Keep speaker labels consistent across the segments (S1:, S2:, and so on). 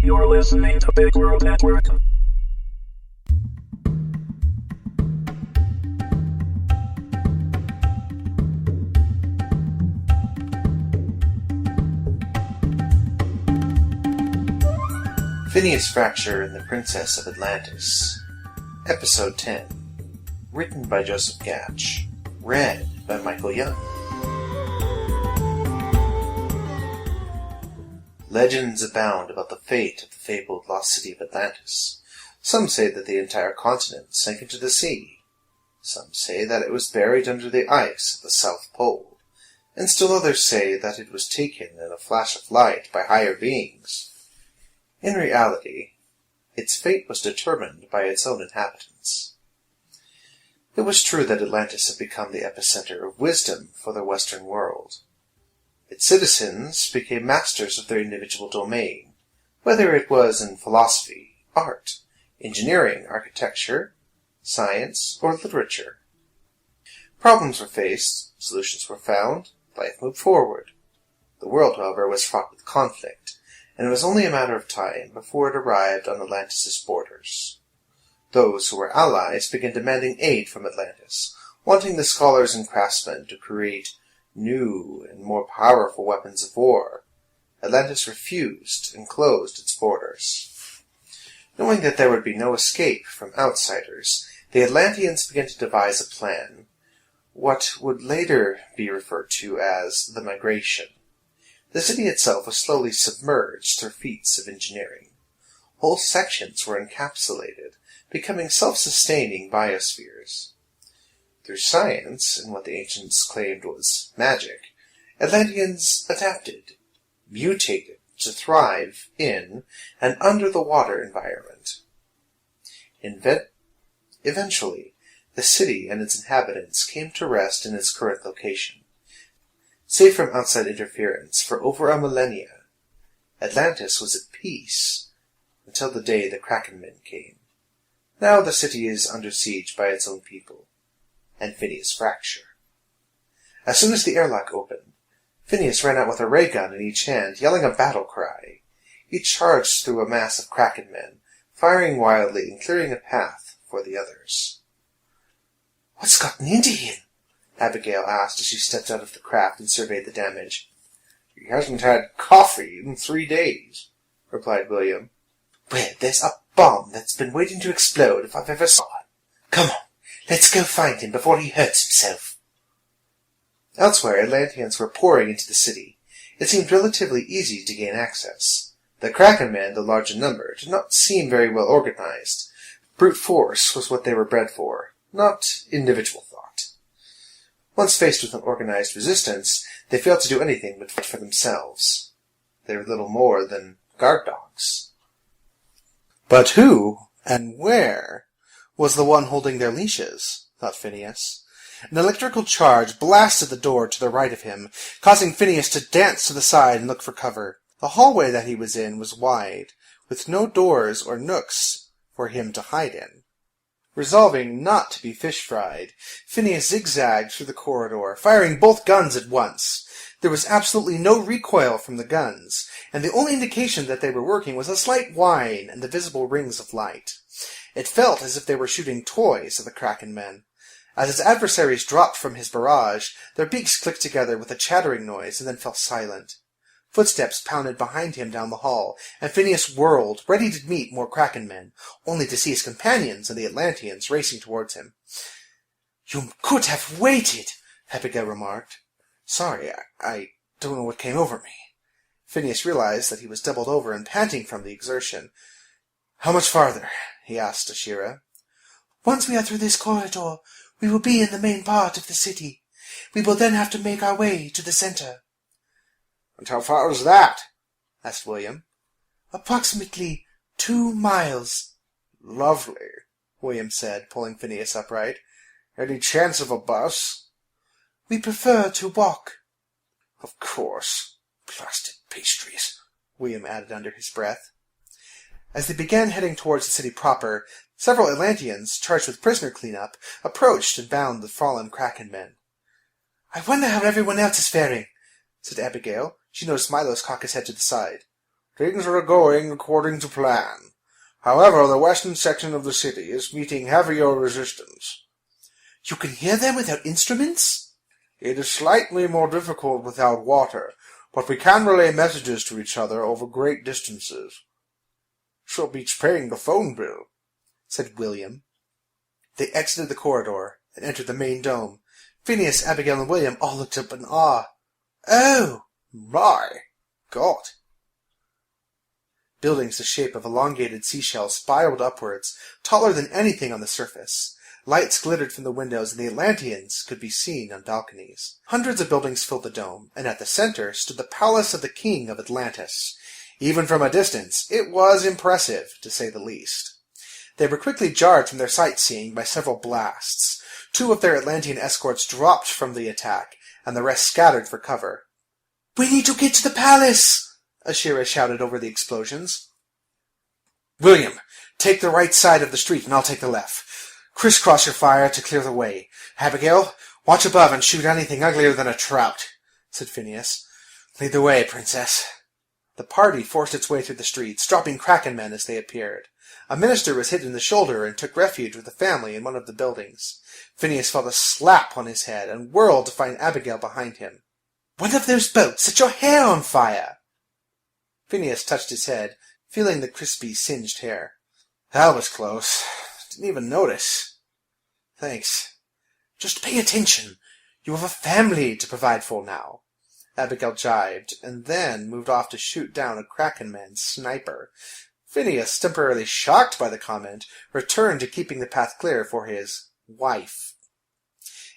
S1: You're listening to Big World Network.
S2: Phineas Frakture and the Princess of Atlantis. Episode 10. Written by Joseph Gatch. Read by Michael Young. Legends abound about the fate of the fabled lost city of Atlantis. Some say that the entire continent sank into the sea. Some say that it was buried under the ice at the South Pole. And still others say that it was taken in a flash of light by higher beings. In reality, its fate was determined by its own inhabitants. It was true that Atlantis had become the epicenter of wisdom for the Western world. Its citizens became masters of their individual domain, whether it was in philosophy, art, engineering, architecture, science, or literature. Problems were faced, solutions were found, life moved forward. The world, however, was fraught with conflict, and it was only a matter of time before it arrived on Atlantis' borders. Those who were allies began demanding aid from Atlantis, wanting the scholars and craftsmen to create new and more powerful weapons of war. Atlantis refused and closed its borders. Knowing that there would be no escape from outsiders, the Atlanteans began to devise a plan, what would later be referred to as the Migration. The city itself was slowly submerged through feats of engineering. Whole sections were encapsulated, becoming self-sustaining biospheres. Through science, and what the ancients claimed was magic, Atlanteans adapted, mutated to thrive in and under the water environment. Eventually, the city and its inhabitants came to rest in its current location. Safe from outside interference for over a millennia, Atlantis was at peace until the day the Kraken men came. Now the city is under siege by its own people, and Phineas Frakture. As soon as the airlock opened, Phineas ran out with a ray gun in each hand, yelling a battle cry. He charged through a mass of Kraken men, firing wildly and clearing a path for the others. "What's gotten into him?" Abigail asked as she stepped out of the craft and surveyed the damage. "He hasn't had coffee in 3 days," replied William. "Well, there's a bomb that's been waiting to explode if I've ever saw it. Come on, let's go find him before he hurts himself." Elsewhere, Atlanteans were pouring into the city. It seemed relatively easy to gain access. The Kraken men, though large in number, did not seem very well organized. Brute force was what they were bred for, not individual thought. Once faced with an organized resistance, they failed to do anything but fight for themselves. They were little more than guard dogs. But who, and where, was the one holding their leashes? Thought Phineas. An electrical charge blasted the door to the right of him, causing Phineas to dance to the side and look for cover. The hallway that he was in was wide, with no doors or nooks for him to hide in. Resolving not to be fish-fried, Phineas zigzagged through the corridor, firing both guns at once. There was absolutely no recoil from the guns, and the only indication that they were working was a slight whine and the visible rings of light. It felt as if they were shooting toys at the Kraken men. As his adversaries dropped from his barrage, their beaks clicked together with a chattering noise and then fell silent. Footsteps pounded behind him down the hall, and Phineas whirled, ready to meet more Kraken men, only to see his companions and the Atlanteans racing towards him. "You could have waited," Abigail remarked. "Sorry, I don't know what came over me." Phineas realized that he was doubled over and panting from the exertion. "How much farther?" he asked Ashira. "Once we are through this corridor, we will be in the main part of the city. We will then have to make our way to the center." "And how far is that?" asked William. "Approximately 2 miles.
S1: "Lovely," William said, pulling Phineas upright. "Any chance of a bus?"
S2: "We prefer to walk."
S1: "Of course. Blasted pastries," William added under his breath.
S2: As they began heading towards the city proper, several Atlanteans, charged with prisoner cleanup, approached and bound the fallen Kraken men. "I wonder how everyone else is faring," said Abigail. She noticed Milos cock his head to the side.
S1: Things are going according to plan. However, the western section of the city is meeting heavier resistance.
S2: You can hear them without instruments?
S1: It is slightly more difficult without water, but we can relay messages to each other over great distances. Sure beats paying the phone bill,
S2: said William. They exited the corridor and entered the main dome. Phineas, Abigail, and William all looked up in awe.
S1: Oh, my God!
S2: Buildings the shape of elongated seashells spiraled upwards, taller than anything on the surface. Lights glittered from the windows, and the Atlanteans could be seen on balconies. Hundreds of buildings filled the dome, and at the center stood the palace of the king of Atlantis. Even from a distance, it was impressive, to say the least. They were quickly jarred from their sightseeing by several blasts. 2 of their Atlantean escorts dropped from the attack, and the rest scattered for cover.
S1: "We need to get to the palace!" Ashira shouted over the explosions.
S2: "William, take the right side of the street, and I'll take the left. Crisscross your fire to clear the way. Abigail, watch above and shoot anything uglier than a trout," said Phineas. "Lead the way, Princess." The party forced its way through the streets, dropping Kraken men as they appeared. A minister was hit in the shoulder and took refuge with a family in one of the buildings. Phineas felt a slap on his head and whirled to find Abigail behind him.
S1: "One of those boats set your hair on fire!"
S2: Phineas touched his head, feeling the crispy, singed hair. "That was close. Didn't even notice. Thanks."
S1: "Just pay attention. You have a family to provide for now,"
S2: Abigail jibed, and then moved off to shoot down a Kraken man's sniper. Phineas, temporarily shocked by the comment, returned to keeping the path clear for his wife.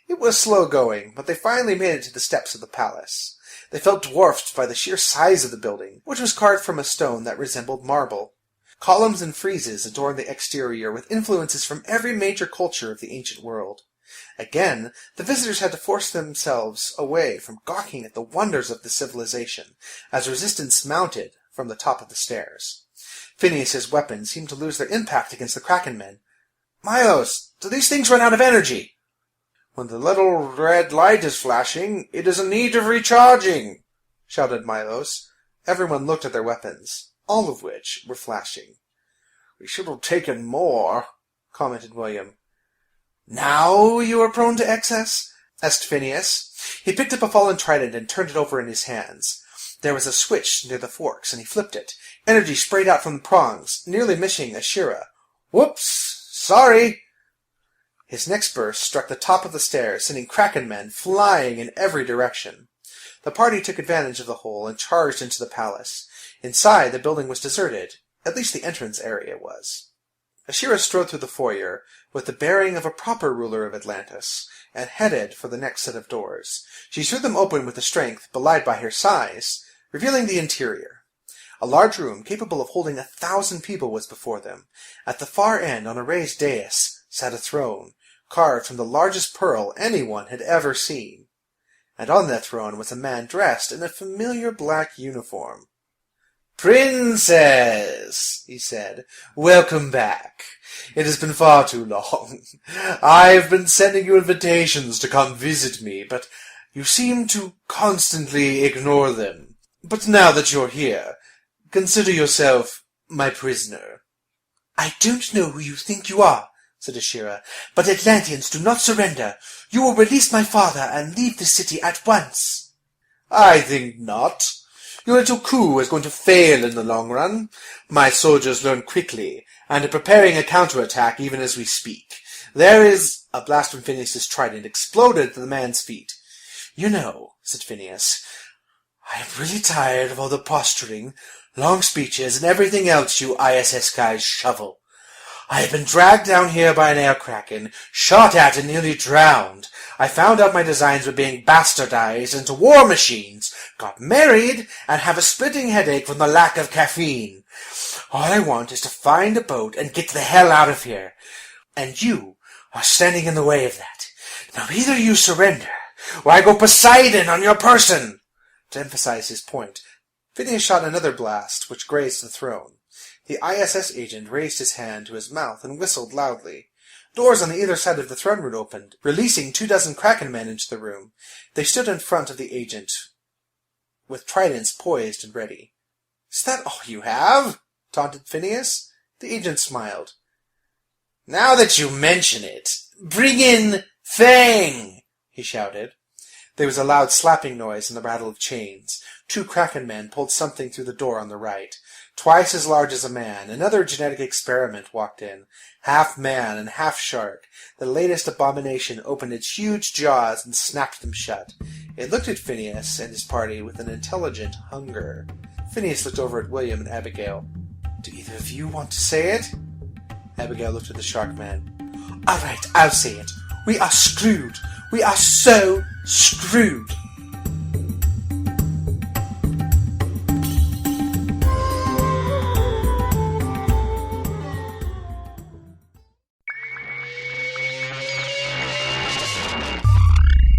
S2: It was slow going, but they finally made it to the steps of the palace. They felt dwarfed by the sheer size of the building, which was carved from a stone that resembled marble. Columns and friezes adorned the exterior with influences from every major culture of the ancient world. Again, the visitors had to force themselves away from gawking at the wonders of the civilization, as resistance mounted from the top of the stairs. Phineas's weapons seemed to lose their impact against the Kraken men.
S1: "Milos, do these things run out of energy?"
S2: "When the little red light is flashing, it is in need of recharging," shouted Milos. Everyone looked at their weapons, all of which were flashing. "We should have taken more," commented William.
S1: "Now you are prone to excess?"
S2: asked Phineas. He picked up a fallen trident and turned it over in his hands. There was a switch near the forks, and he flipped it. Energy sprayed out from the prongs, nearly missing Ashira. "Whoops! Sorry!" His next burst struck the top of the stairs, sending Kraken men flying in every direction. The party took advantage of the hole and charged into the palace. Inside, the building was deserted. At least the entrance area was. Ashira strode through the foyer, with the bearing of a proper ruler of Atlantis, and headed for the next set of doors. She threw them open with a strength belied by her size, revealing the interior. A large room capable of holding 1,000 people was before them. At the far end, on a raised dais, sat a throne, carved from the largest pearl anyone had ever seen. And on that throne was a man dressed in a familiar black uniform. "Princess," he said, "welcome back. It has been far too long. I've been sending you invitations to come visit me, but you seem to constantly ignore them. But now that you're here, consider yourself my prisoner."
S1: "I don't know who you think you are," said Ashira, "but Atlanteans do not surrender. You will release my father and leave the city at once."
S2: "I think not. Your little coup is going to fail in the long run. My soldiers learn quickly, and are preparing a counterattack even as we speak. There is—" A blast from Phineas's trident exploded at the man's feet.
S1: "You know," said Phineas, "I am really tired of all the posturing, long speeches, and everything else you ISS guys shovel. I have been dragged down here by an air kraken, shot at and nearly drowned. I found out my designs were being bastardized into war machines, got married, and have a splitting headache from the lack of caffeine. All I want is to find a boat and get the hell out of here. And you are standing in the way of that. Now either you surrender, or I go Poseidon on your person."
S2: To emphasize his point, Phineas shot another blast, which grazed the throne. The ISS agent raised his hand to his mouth and whistled loudly. Doors on either side of the throne room opened, releasing 24 Kraken men into the room. They stood in front of the agent, with tridents poised and ready.
S1: Is that all you have? Taunted Phineas. The agent smiled. Now that you mention it, bring in Fang! He shouted. There was a loud slapping noise and the rattle of chains. 2 Kraken men pulled something through the door on the right. Twice as large as a man, another genetic experiment walked in. Half man and half shark, the latest abomination opened its huge jaws and snapped them shut. It looked at Phineas and his party with an intelligent hunger. Phineas looked over at William and Abigail. Do either of you want to say it? Abigail looked at the shark man. All right, I'll say it. We are screwed. We are so screwed.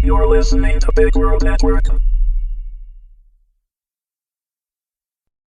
S3: You're listening to Big World Network.